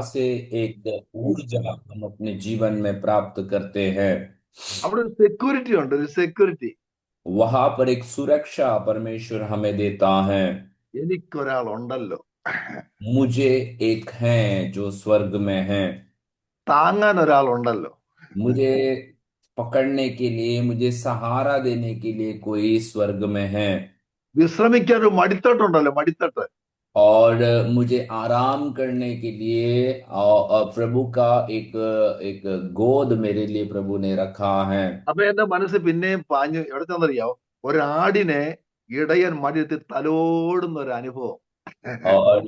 से एक ऊर्जा हम अपने जीवन में प्राप्त करते हैं। അവിടെ ഒരു സെക്യൂരിറ്റി ഉണ്ട്, ഒരു സെക്യൂരിറ്റി. वहां पर एक सुरक्षा परमेश्वर हमें देता है। എനിക്കൊരാളുണ്ടല്ലോ, मुझे एक है जो स्वर्ग में है। താങ്ങാൻ ഒരാളുണ്ടല്ലോ. मुझे पकड़ने के लिए, मुझे सहारा देने के लिए कोई स्वर्ग में है। വിശ്രമിക്കാൻ ഒരു മടിത്തട്ടുണ്ടല്ലോ, മടിത്തട്ട്. और मुझे आराम करने के लिए प्रभु का एक एक गोद मेरे लिए प्रभु ने रखा है। അപ്പൊ എന്റെ മനസ്സ് പിന്നെയും പാഞ്ഞു എവിടെ ചെന്നറിയാവോ? ഒരാടിനെ ഇടയൻ മടിയെടുത്ത് തലോടുന്ന ഒരു അനുഭവം. और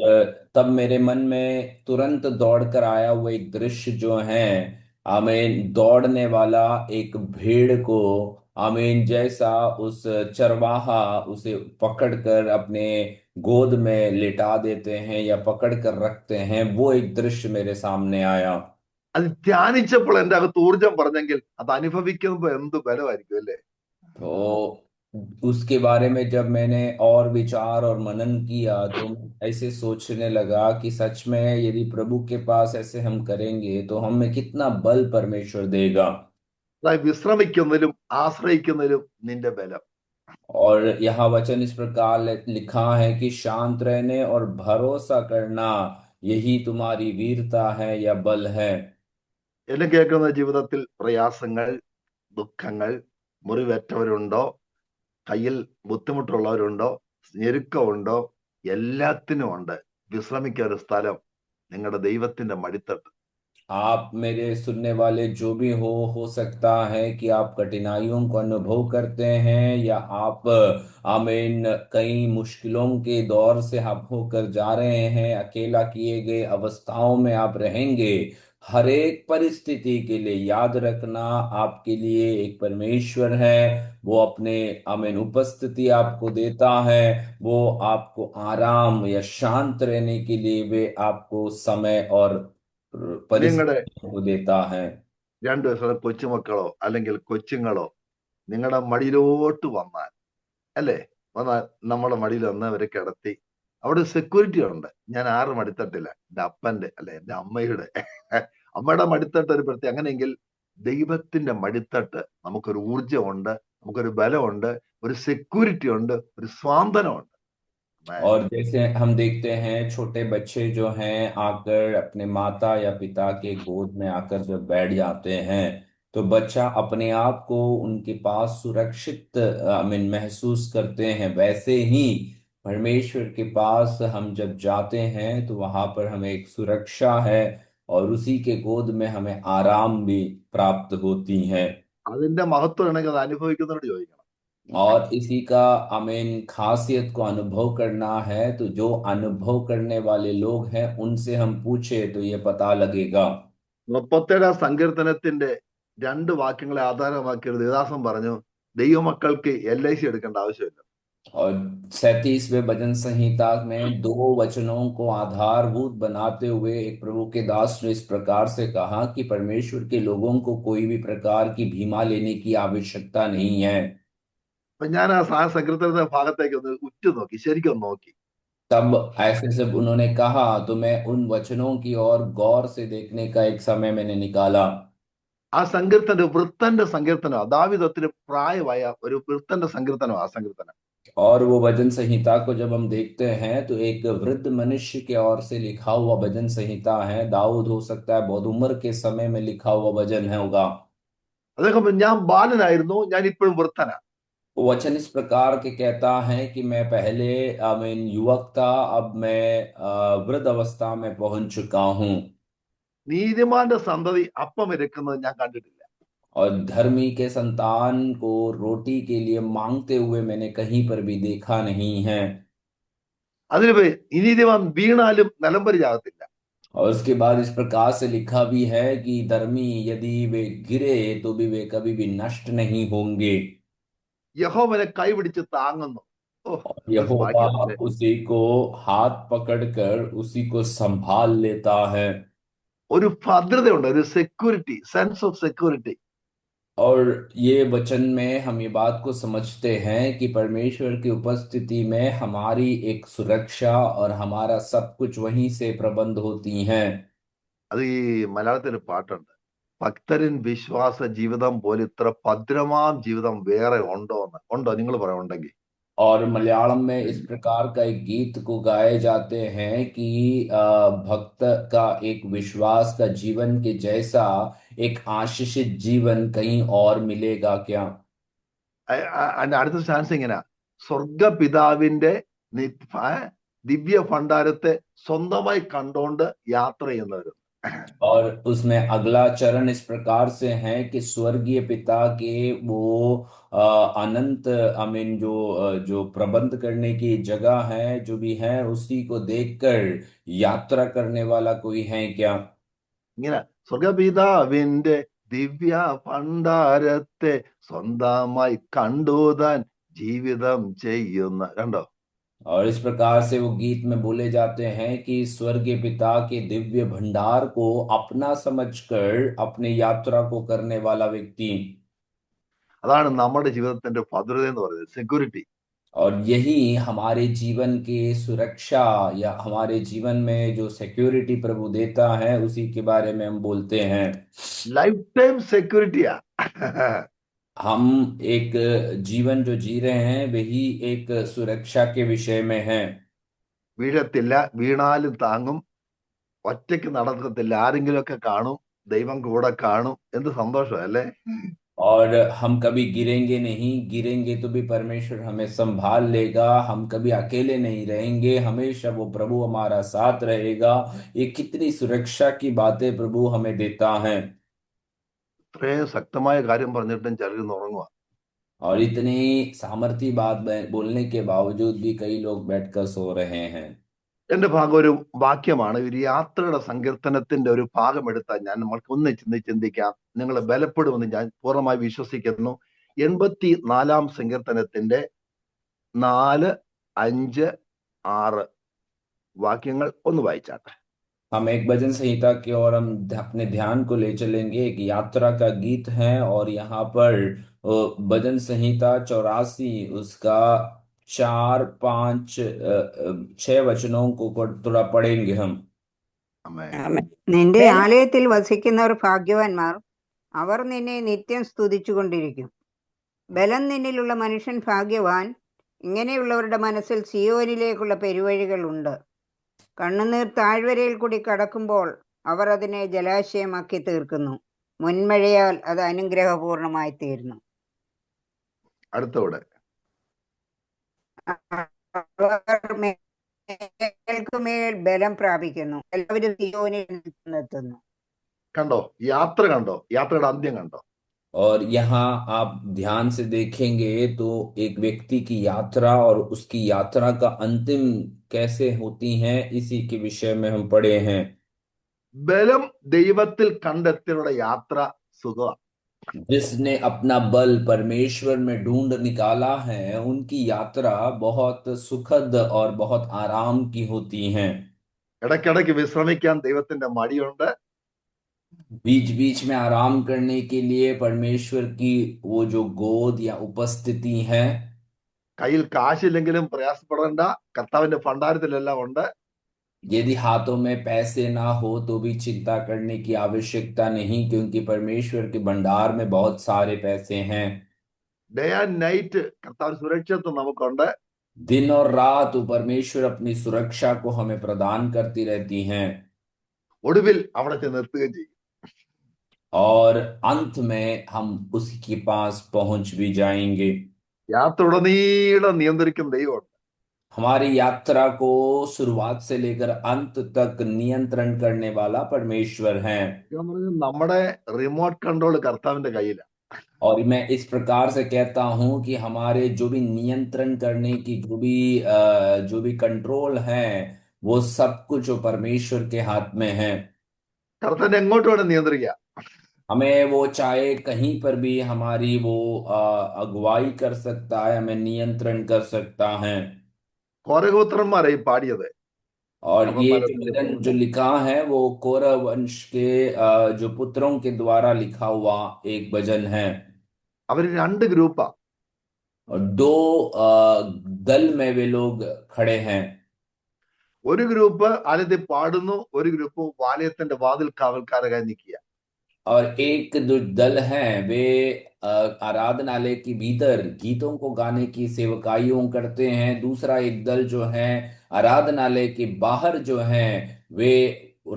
तब मेरे मन में तुरंत दौड़ कर आया वो एक दृश्य जो है, आमीन, दौड़ने वाला एक भेड़ को, आमीन, जैसा उस चरवाहा उसे पकड़कर अपने गोद में लिटा देते हैं या पकड़ कर रखते हैं, वो एक दृश्य मेरे सामने आया। അത് ധ്യാനിച്ചപ്പോൾ എന്റെ അകത്ത് ഊർജം പറഞ്ഞെങ്കിൽ അത് അനുഭവിക്കുമ്പോ എന്ത് ബലമായിരിക്കും അല്ലേ? तो उसके बारे में जब मैंने और विचार और मनन किया तो मैं ऐसे सोचने लगा कि सच में यदि प्रभु के पास ऐसे हम करेंगे तो हमें कितना बल परमेश्वर देगा। അതായത് വിശ്രമിക്കുന്നതിലും ആശ്രയിക്കുന്നതിലും നിന്റെ ബലം. और यहाँ वचन इस प्रकार लिखा है कि शांत रहने और भरोसा करना, यही तुम्हारी वीरता है या बल है। എന്നെ കേൾക്കുന്ന ജീവിതത്തിൽ പ്രയാസങ്ങൾ, ദുഃഖങ്ങൾ, മുറിവേറ്റവരുണ്ടോ, കയ്യിൽ ബുദ്ധിമുട്ടുള്ളവരുണ്ടോ, ഞെരുക്കമുണ്ടോ, എല്ലാത്തിനും ഉണ്ട് വിശ്രമിക്കാൻ ഒരു സ്ഥലം, നിങ്ങളുടെ ദൈവത്തിന്റെ മടിത്തട്ട്. आप मेरे सुनने वाले जो भी हो सकता है कि आप कठिनाइयों को अनुभव करते हैं या आप, आमीन, कई मुश्किलों के दौर से आप होकर जा रहे हैं, अकेला किए गए अवस्थाओं में आप रहेंगे। हर एक परिस्थिति के लिए याद रखना, आपके लिए एक परमेश्वर है। वो अपने, आमीन, उपस्थिति आपको देता है। वो आपको आराम या शांत रहने के लिए वे आपको समय और നിങ്ങളുടെ परिस्थितियों को देता है। 2 വയസ്സുള്ള കൊച്ചുമക്കളോ അല്ലെങ്കിൽ കൊച്ചുങ്ങളോ നിങ്ങളുടെ മടിയിലോട്ട് വന്നാൽ, അല്ലേ, വന്നാൽ നമ്മുടെ മടിയിൽ വന്ന് അവരെ കിടത്തി, അവിടെ സെക്യൂരിറ്റി ഉണ്ട്. ഞാൻ ആറ് മടിത്തട്ടില്ല, എന്റെ അപ്പന്റെ അല്ലെ എന്റെ അമ്മയുടെ. അമ്മയുടെ മടിത്തട്ട് ഒരു പ്രത്യേക. അങ്ങനെയെങ്കിൽ ദൈവത്തിന്റെ മടിത്തട്ട് നമുക്കൊരു ഊർജമുണ്ട്, നമുക്കൊരു ബലമുണ്ട്, ഒരു സെക്യൂരിറ്റി ഉണ്ട്, ഒരു സ്വാന്തനമുണ്ട്. ആമേൻ. और जैसे हम देखते हैं छोटे बच्चे जो हैं आकर अपने माता या पिता के गोद में आकर जब बैठ जाते हैं तो बच्चा अपने आप को उनके पास सुरक्षित, आई मीन, महसूस करते हैं। वैसे ही परमेश्वर के पास हम जब जाते हैं तो वहां पर हमें एक सुरक्षा है और उसी के गोद में हमें आराम भी प्राप्त होती है। അതിന്റെ മഹത്വം ആണെങ്കിൽ അത് അനുഭവിക്കുന്നവരോട് ചോദിക്കണം. और इसी का, आमीन, खासियत को अनुभव करना है तो जो अनुभव करने वाले लोग हैं उनसे हम पूछे तो ये पता लगेगा। 37 സങ്കീർത്തനത്തിന്റെ 2 വാക്യങ്ങളെ ആധാരമാക്കി ഒരു ദേവദാസൻ പറഞ്ഞു, ദൈവമക്കൾക്ക് LIC എടുക്കേണ്ട ആവശ്യമില്ല. और 37वें भजन संहिता में दो वचनों को आधारभूत बनाते हुए एक प्रभु के दास ने इस प्रकार से कहा कि परमेश्वर के लोगों को कोई भी प्रकार की बीमा लेने की आवश्यकता नहीं है। അപ്പൊ ഞാൻ ആ സങ്കീർത്തനത്തിന്റെ ഭാഗത്തേക്ക് ഒന്ന് ഉറ്റുനോക്കി, ശരിക്കും ഒന്ന് നോക്കി. तब ऐसे जब उन्होंने कहा तो मैं उन वचनों की ओर गौर से देखने का एक समय मैंने निकाला। ആ സങ്കീർത്തന്റെ വൃത്തന്റെ സങ്കീർത്തനം, ദാവീദ് ഒത്തിരി പ്രായമായ ഒരു വൃത്തന്റെ സങ്കീർത്തനം ആ സങ്കീർത്തനം. और वो भजन संहिता को जब हम देखते हैं तो एक वृद्ध मनुष्य के ओर से लिखा हुआ भजन संहिता है। दाऊद हो सकता है बहुत उम्र के समय में लिखा हुआ भजन है होगा। അദ്ദേഹം ഞാൻ ബാലനായിരുന്നു, ഞാൻ ഇപ്പോഴും വൃത്തനാ. वो वचन इस प्रकार के कहता है कि मैं पहले, आई मीन, युवक था, अब मैं वृद्ध अवस्था में पहुंच चुका हूँ। നീതിമാന്റെ സന്തതി അപ്പം ഇരക്കുന്നത് ഞാൻ കണ്ടിട്ടില്ല. और धर्मी के संतान को रोटी के लिए मांगते हुए मैंने कहीं पर भी देखा नहीं है। അതിന് നീതിമാൻ വീണാലും നിലംപരിചാകത്തില്ല. और उसके बाद इस प्रकार से लिखा भी है कि धर्मी यदि वे गिरे तो भी वे कभी भी नष्ट नहीं होंगे। യഹോവനെ കൈപിടിച്ച് താങ്ങുന്നു. ഓ, और എന്തൊരു यहोवा ഭാഗ്യം അല്ലേ! उसी को हाथ पकड़कर उसी को संभाल लेता है। ഒരു ഭദ്രതയുണ്ട്, ഒരു സെക്യൂരിറ്റി, സെൻസ് ഓഫ് സെക്യൂരിറ്റി. और ये वचन में हम ये बात को समझते हैं कि परमेश्वर की उपस्थिति में हमारी एक सुरक्षा और हमारा सब कुछ वहीं से प्रबंध होती हैं। അത് ഈ മലയാളത്തിൽ ഒരു പാട്ടുണ്ട്, ഭക്തരിൻ വിശ്വാസ ജീവിതം പോലെ ഇത്ര ഭദ്രമാം ജീവിതം വേറെ ഉണ്ടോ എന്ന്. ഉണ്ടോ? നിങ്ങൾ പറയാം ഉണ്ടെങ്കിൽ. और मलयालम में इस प्रकार का एक गीत को गाए जाते हैं कि भक्त का एक विश्वास का जीवन के जैसा एक आशीषित जीवन कहीं और मिलेगा क्या। അതിന്റെ അടുത്ത ചാൻസ് ഇങ്ങനെ, സ്വർഗപിതാവിന്റെ നി- ആ, ദിവ്യ ഭണ്ഡാരത്തെ സ്വന്തമായി കണ്ടോണ്ട് യാത്ര ചെയ്യുന്നവർ. और उसमें अगला चरण इस प्रकार से है कि स्वर्गीय पिता के वो अनंत अमीन जो प्रबंध करने की जगह है जो भी है उसी को देखकर यात्रा करने वाला कोई है क्या। ഇങ്ങനെ സ്വർഗപിതാവിന്റെ ദിവ്യ ഭണ്ഡാരത്തെ സ്വന്തമായി കണ്ടുതാൻ ജീവിതം ചെയ്യുന്ന. കണ്ടോ? और इस प्रकार से वो गीत में बोले जाते हैं कि स्वर्गीय पिता के दिव्य भंडार को अपना समझकर अपने यात्रा को करने वाला व्यक्ति। അതാണ് നമ്മുടെ ജീവിതത്തിന്റെ ഭദ്രത എന്ന് പറയുന്നത്, സെക്യൂരിറ്റി. और यही हमारे जीवन के सुरक्षा या हमारे जीवन में जो सिक्योरिटी प्रभु देता है उसी के बारे में हम बोलते हैं। ലൈഫ് ടൈം സെക്യൂരിറ്റിയാ. हम एक जीवन जो जी रहे हैं वही एक सुरक्षा के विषय में है। വീഴത്തില്ല, വീണാലും താങ്ങും, ഒറ്റയ്ക്ക് നടക്കത്തില്ല, ആരെങ്കിലുമൊക്കെ കാണും, ദൈവം കൂടെ കാണും. എന്ത് സന്തോഷം അല്ലേ? और हम कभी गिरेंगे नहीं, गिरेंगे तो भी परमेश्वर हमें संभाल लेगा, हम कभी अकेले नहीं रहेंगे, हमेशा वो प्रभु हमारा साथ रहेगा। ये कितनी सुरक्षा की बातें प्रभु हमें देता है। ഇത്രയും ശക്തമായ കാര്യം പറഞ്ഞിട്ടും ചിലർ ഉറങ്ങുക. और इतनी सामर्थी बात बोलने के बावजूद भी कई लोग बैठकर सो रहे हैं। എന്റെ ഭാഗം ഒരു വാക്യമാണ്. ഒരു യാത്രയുടെ സങ്കീർത്തനത്തിന്റെ ഒരു ഭാഗം എടുത്താൽ ഞാൻ നമ്മൾക്ക് ഒന്ന് ചിന്തിക്കാം. നിങ്ങൾ ബലപ്പെടുമെന്ന് ഞാൻ പൂർണ്ണമായി വിശ്വസിക്കുന്നു. 84 സങ്കീർത്തനത്തിന്റെ 4, 5, 6 വാക്യങ്ങൾ ഒന്ന് വായിച്ചാട്ടെ. हम एक भजन संहिता की ओर हम अपने ध्यान को ले चलेंगे। एक यात्रा का गीत है और यहाँ पर भजन संहिता 84 उसका 4, 5, 6 वचनों को थोड़ा पढ़ेंगे हम। ആമേൻ. ആമേൻ. നിന്റെ ആലയത്തിൽ വസിക്കുന്നവർ ഭാഗ്യവാന്മാർ, അവർ നിന്നെ നിത്യം സ്തുതിച്ചുകൊണ്ടിരിക്കും. ബലം നിന്നിലുള്ള മനുഷ്യൻ ഭാഗ്യവാൻ, ഇങ്ങനെയുള്ളവരുടെ മനസ്സിൽ സിയോനിലേക്കുള്ള പെരുവഴികൾ ഉണ്ട്. കണ്ണുനീർ താഴ്വരയിൽ കൂടി കടക്കുമ്പോൾ അവർ അതിനെ ജലാശയമാക്കി തീർക്കുന്നു. മുൻമഴയാൽ അത് അനുഗ്രഹപൂർണമായി തീരുന്നു. അടുത്തോടെ അവർ മേൽക്കുമേൽ ബലം പ്രാപിക്കുന്നു, എല്ലാവരും സിയോനിൽ എത്തുന്നു. കണ്ടോ? യാത്ര കണ്ടോ? യാത്രയുടെ അന്ത്യം കണ്ടോ? और यहाँ आप ध्यान से देखेंगे तो एक व्यक्ति की यात्रा और उसकी यात्रा का अंतिम कैसे होती है इसी के विषय में हम पढ़े हैं। ബലം ദൈവത്തിൽ കണ്ടെത്തിയവരുടെ യാത്ര സുഖ. जिसने अपना बल परमेश्वर में ढूंढ निकाला है उनकी यात्रा बहुत सुखद और बहुत आराम की होती है। ഇടയ്ക്കിടയ്ക്ക് വിശ്രമിക്കാൻ ദൈവത്തിന്റെ മടിയുണ്ട്. बीच बीच में आराम करने के लिए परमेश्वर की वो जो गोद या उपस्थिति है। കയ്യിൽ കാശില്ലെങ്കിലും പ്രയാസപ്പെടേണ്ട, കർത്താവിന്റെ ഭണ്ഡാരത്തിലെല്ലാം ഉണ്ട്. यदि हाथों में पैसे ना हो तो भी चिंता करने की आवश्यकता नहीं, क्योंकि परमेश्वर के भंडार में बहुत सारे पैसे हैं। ഡേ ആൻഡ് നൈറ്റ് കർത്താവ് സുരക്ഷിതത്വം നമുക്കുണ്ട്. दिन और रात वो परमेश्वर अपनी सुरक्षा को हमें प्रदान करती रहती हैं। ഒടുവിൽ അവിടെ ചെന്ന് എത്തുകയും ചെയ്യും. और अंत में हम उसी के पास पहुंच भी जाएंगे। യാത്ര ഉടനീളം നിയന്ത്രിക്കുന്ന ദൈവമുണ്ട്. हमारी यात्रा को शुरुआत से लेकर अंत तक नियंत्रण करने वाला परमेश्वर है। നമ്മുടെ റിമോട്ട് കൺട്രോൾ കർത്താവിന്റെ കയ്യിലാണ്. और मैं इस प्रकार से कहता हूं कि हमारे जो भी नियंत्रण करने की जो भी कंट्रोल है वो सब कुछ वो परमेश्वर के हाथ में है। കർത്താവിനെ എങ്ങോട്ട് വേണം നിയന്ത്രിക്കുക. हमें वो चाहे कहीं पर भी हमारी वो अगुवाई कर सकता है, हमें नियंत्रण कर सकता है। കോരഗോത്രന്മാരായി പാടിയത്. और ये അവന്മാരെ जो भजन जो लिखा है वो कौरव वंश के जो पुत्रों के द्वारा लिखा हुआ एक भजन है। അവര് 2 ഗ്രൂപ്പാ. और 2 दल में वे लोग खड़े हैं। ഒരു ഗ്രൂപ്പ് ആലയത്തിൽ പാടുന്നു, ഒരു ഗ്രൂപ്പ് ആലയത്തിന്റെ വാതിൽ കാവൽക്കാരായി നിൽക്കുക. और एक जो दल है वे आराधनालय के भीतर गीतों को गाने की सेवकाइयों करते हैं। दूसरा एक दल जो है आराधनालय के बाहर जो है वे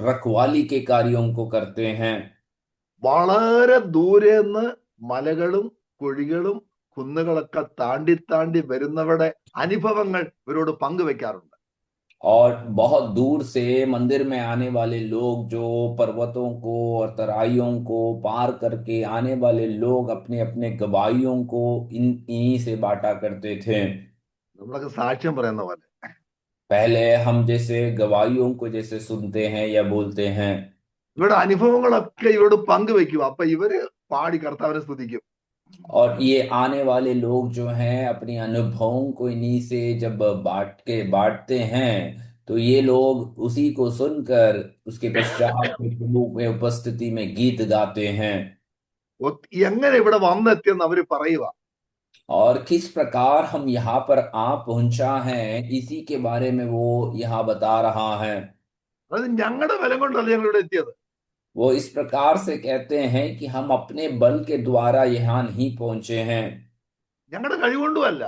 रखवाली के कार्यों को करते हैं। വളരെ ദൂരെ നിന്ന് മലകളും കുഴികളും കുന്നുകളൊക്കെ താണ്ടി താണ്ടി വരുന്നവരുടെ അനുഭവങ്ങൾ ഇവരോട് പങ്കുവെക്കാറുണ്ട്. और बहुत दूर से मंदिर में आने वाले लोग, जो पर्वतों को और तराइयों को पार करके आने वाले लोग, अपने अपने गवाहियों को इन्हीं से बांटा करते थे। നമ്മളൊക്കെ സാക്ഷ്യം പറയുന്ന പോലെ पहले हम जैसे गवाहियों को जैसे सुनते हैं या बोलते हैं, ഇവരുടെ അനുഭവങ്ങളൊക്കെ ഇവരോട് പങ്കുവെക്കും. അപ്പൊ ഇവര് പാടി കർത്താവിനെ സ്തുതിക്കും. और ये आने वाले लोग जो हैं अपने अनुभवों को इन्हीं से जब बांटते हैं, तो ये लोग उसी को सुनकर उसके पश्चात में प्रभु के उपस्थिति में गीत गाते हैं। എങ്ങനെ ഇവിടെ വന്നെത്തിയെന്ന് അവര് പറയുക. और किस प्रकार हम यहाँ पर आ पहुंचा है, इसी के बारे में वो यहाँ बता रहा है। അതായത് ഞങ്ങളുടെ ബലം കൊണ്ടല്ല ഞങ്ങൾ ഇവിടെ എത്തിയത്. वो इस प्रकार से कहते हैं कि हम अपने बल के द्वारा यहाँ नहीं पहुंचे हैं, ഞങ്ങളുടെ കഴിവുകൊണ്ടുമല്ല.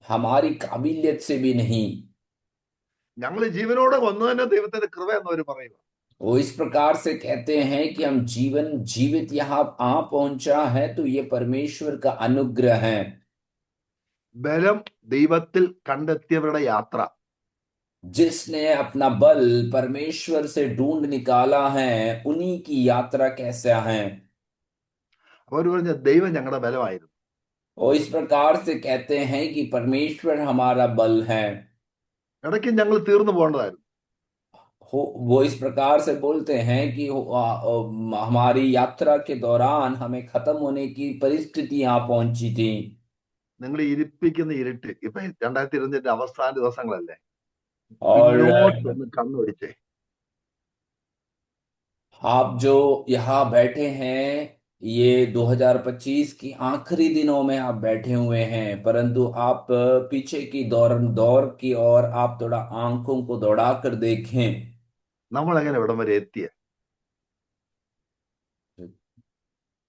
हमारी काबिलियत से भी नहीं। ഞങ്ങൾ ജീവനോടെ വന്നു തന്നെ ദൈവത്തിന്റെ കൃപ എന്നവര് പറയുക. वो इस प्रकार से कहते हैं कि हम जीवित यहाँ आ पहुंचा है तो ये परमेश्वर का अनुग्रह है। ബലം ദൈവത്തിൽ കണ്ടെത്തിയവരുടെ യാത്ര. जिसने अपना बल परमेश्वर से ढूंढ निकाला है, उन्हीं की यात्रा कैसा है। അവർ പറഞ്ഞ दൈവം ഞങ്ങളുടെ ബലമായിരുന്നു. वो इस प्रकार से कहते हैं कि परमेश्वर हमारा बल है। ഇടയ്ക്ക് ഞങ്ങൾ തീർന്നു പോകേണ്ടതായിരുന്നു. वो इस प्रकार से बोलते हैं कि हमारी यात्रा के दौरान हमें खत्म होने की परिस्थिति यहाँ पहुंची थी। നിങ്ങൾ ഇരിപ്പിക്കുന്ന ഇരുട്ട് ഇപ്പൊ 2025 അവസാന ദിവസങ്ങളല്ലേ. और പിന്നോട്ടൊന്ന് കണ്ണുപിടിച്ചേ. आप जो यहाँ बैठे हैं, ये 2025 की आखिरी दिनों में आप बैठे हुए हैं, परंतु आप पीछे की दौर की ओर आप थोड़ा आंखों को दौड़ा कर देखें। നമ്മൾ എങ്ങനെ ഇവിടം വരെ എത്തിയ?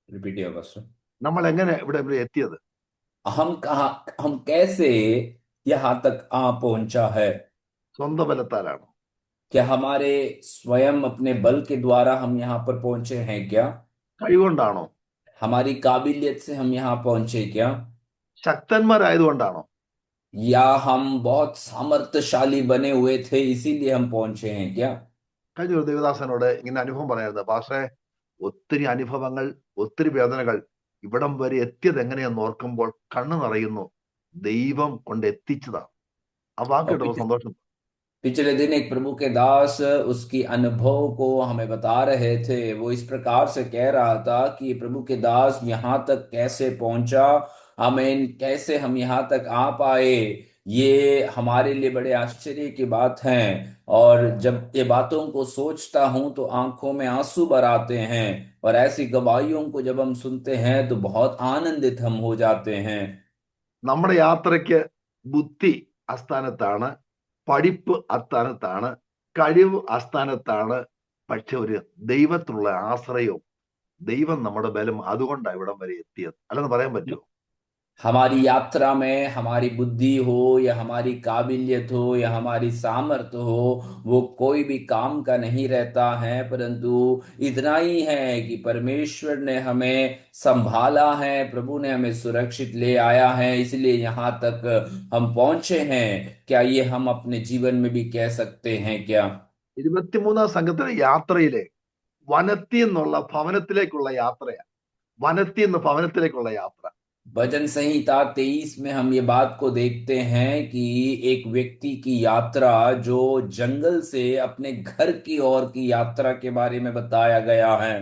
रिपीट बस। നമ്മൾ എങ്ങനെ ഇവിടെ വരെ എത്തിയത്? हम कैसे यहाँ तक आ पहुंचा है? സ്വന്തം ബലത്താലാണോ? क्या हमारे स्वयं अपने बल के द्वारा हम यहाँ पर पहुंचे हैं क्या? കഴിവുകൊണ്ടാണോ? हमारी काबिलियत से हम यहाँ पहुंचे क्या? ശക്തന്മാരായതുകൊണ്ടാണോ? या हम बहुत सामर्थ्यशाली बने हुए थे इसीलिए हम पहुंचे हैं क्या? കഴിഞ്ഞ ഒരു ദേവദാസനോട് ഇങ്ങനെ അനുഭവം പറയായിരുന്നു. പക്ഷേ ഒത്തിരി അനുഭവങ്ങൾ, ഒത്തിരി വേദനകൾ, ഇവിടം വരെ എത്തിയത് എങ്ങനെയെന്ന് ഓർക്കുമ്പോൾ കണ്ണു നിറയുന്നു. ദൈവം കൊണ്ട് എത്തിച്ചതാണ്. ആ വാക്ക് കേട്ടപ്പോൾ സന്തോഷം. पिछले दिन एक प्रभु के दास उसकी अनुभव को हमें बता रहे थे। वो इस प्रकार से कह रहा था कि प्रभु के दास यहाँ तक कैसे पहुंचा, आमीन, कैसे हम यहाँ तक आ पाए, ये हमारे लिए बड़े आश्चर्य की बात है। और जब ये बातों को सोचता हूं तो आंखों में आंसू भर आते हैं, और ऐसी गवाहियों को जब हम सुनते हैं तो बहुत आनंदित हम हो जाते हैं। നമ്മുടെ യാത്രയ്ക്ക് ബുദ്ധി അസ്ഥാനത്താണ്, പഠിപ്പ് അസ്ഥാനത്താണ്, കഴിവ് അസ്ഥാനത്താണ്. പക്ഷെ ഒരു ദൈവത്തിലുള്ള ആശ്രയവും ദൈവം നമ്മുടെ ബലം, അതുകൊണ്ടാണ് ഇവിടം വരെ എത്തിയത്. അല്ലെന്ന് പറയാൻ പറ്റുമോ? हमारी यात्रा में हमारी बुद्धि हो या हमारी काबिलियत हो या हमारी सामर्थ्य हो, वो कोई भी काम का नहीं रहता है, परंतु इतना ही है कि परमेश्वर ने हमें संभाला है, प्रभु ने हमें सुरक्षित ले आया है, इसलिए यहाँ तक हम पहुंचे हैं। क्या ये हम अपने जीवन में भी कह सकते हैं क्या? 23 സംഘത്തിലെ യാത്രയിലെ വനത്തിൽ നിന്നുള്ള ഭവനത്തിലേക്കുള്ള യാത്രയാണ്. വനത്തിൽ നിന്ന് ഭവനത്തിലേക്കുള്ള യാത്ര. भजन संहिता 23 में हम ये बात को देखते हैं कि एक व्यक्ति की यात्रा जो जंगल से अपने घर की ओर की यात्रा के बारे में बताया गया है।